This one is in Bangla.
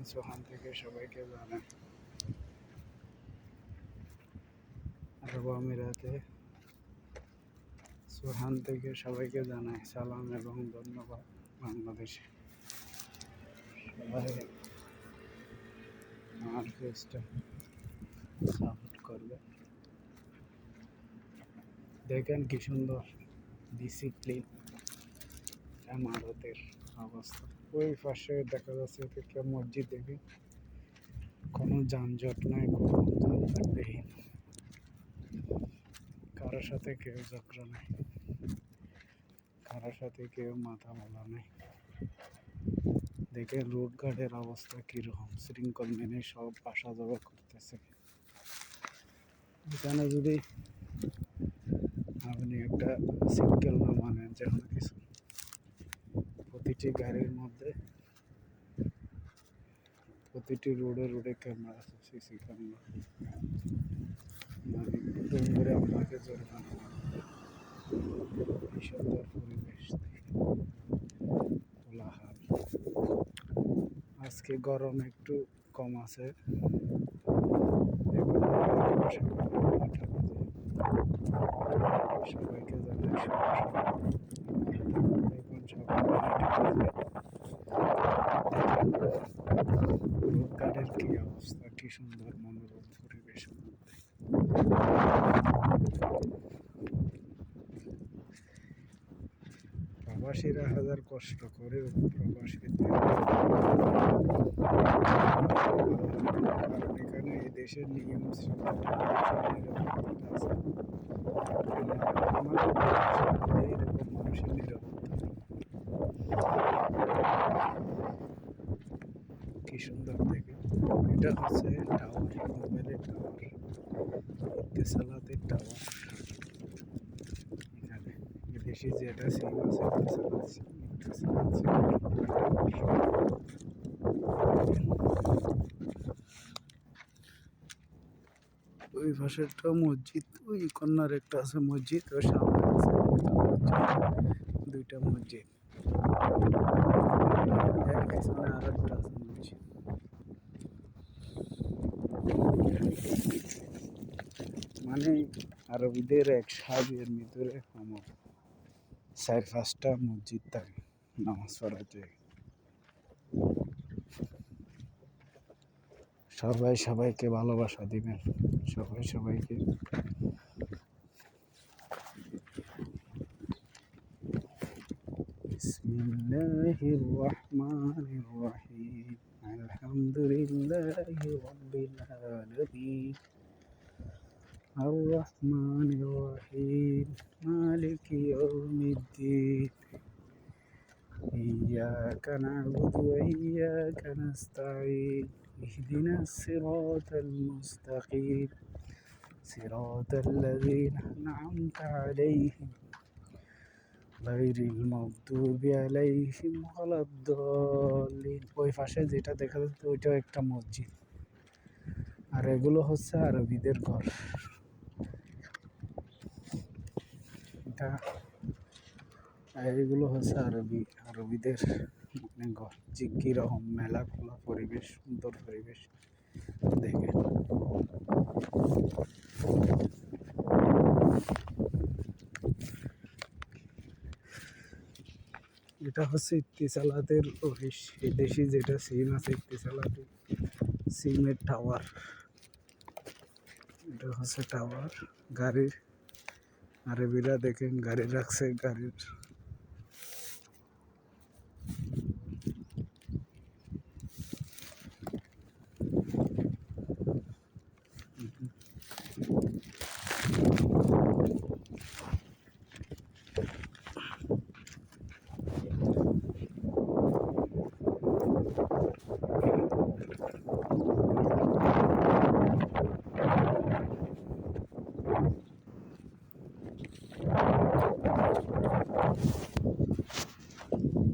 সোহান থেকে সবাইকে জানাই। আরব আমিরাতে সোহান থেকে সবাইকে জানাই সালাম এবং ধন্যবাদ। বাংলাদেশে সবাই আমার পেজটা সাপোর্ট করবে। দেখেন কি সুন্দর ডিসিপ্লিন ইমারতের অবস্থা। ওই পাশে দেখা যাচ্ছে একটা মসজিদ, দেখে কোনো যানজট নাই, কোনো যানজটবিহীন, কারোর সাথে কেউ ঝগড়া নাই, কারোর সাথে কেউ মাথা বলা নাই। দেখে রোড গার্ডের অবস্থা কিরকম, শৃঙ্খল মেনে সব আসা যাওয়া করতেছে। এখানে যদি আপনি একটা সিঙ্গেল না মানেন, যেমন কিছু প্রতিটি গাড়ির মধ্যে, প্রতিটি রোডে রোডে ক্যামেরা আছে, সিসি ক্যামেরা, মানে একদম করে আপনাকে জরিমানা মারবে। এই সুন্দর পরিবেশ কোলাহল। আজকে গরম একটু কম আছে। সবাইকে জানাই এখন গাড়ির কি অবস্থা, কি সুন্দর মনোরম পরিবেশের মধ্যে। প্রবাসীরা হাজার কষ্ট করে, প্রবাসীদের কারণ এখানে এই দেশের নিয়ম এরকম মানুষের নিরাপত্তা। কি সুন্দর দেখে। এটা হচ্ছে টাওয়ার, মোবাইলের টাওয়ার, ইত্তেসালাতের টাওয়ার। এখানে বিদেশি যেটা সিম আছে, ওই পাশেরটা মসজিদ, ওই কর্নার একটা আছে মসজিদ, ওর সামনে আছে দুইটা মসজিদ, এর পিছনে আর একটা আছে মসজিদ। মানে আরবিদের এক সাহেবের ভিতরে আমার 4-5টা মসজিদ থাকে নামাজ পড়ার জায়গা। সবাই সবাইকে ভালোবাসা দিবেন, সবাই সবাইকে। বিসমিল্লাহির রহমানির রহিম, আলহামদুলিল্লাহি রাব্বিল আলামিন, আর রহমানির রহিম, মালিকি ইয়াউমিদ্দিন, ইয়্যাকা না'বুদু ওয়া ইয়্যাকা নাস্তাঈন, ইহদিনাস সিরাতাল মুস্তাকিম, সিরাতাল লাযীনা আন'আমতা আলাইহিম গায়রিল মাগদুবি আলাইহিম ওয়ালাদ-দাল্লিন। ওই পাশে যেটা দেখা যাচ্ছে ওইটাও একটা মসজিদ। আর এগুলো হচ্ছে আরবিদের ঘর। এটা এগুলো হচ্ছে আরবিদের মানে ঘর। যে কিরকম মেলা খোলা পরিবেশ, সুন্দর পরিবেশ দেখে। এটা হচ্ছে ইত্তেসালাতের অফিস, এদেশি যেটা সিম আছে ইত্তেসালাতের সিমের টাওয়ার। এটা হচ্ছে টাওয়ার গাড়ির। আরবিরা দেখেন গাড়ি রাখছে, গাড়ির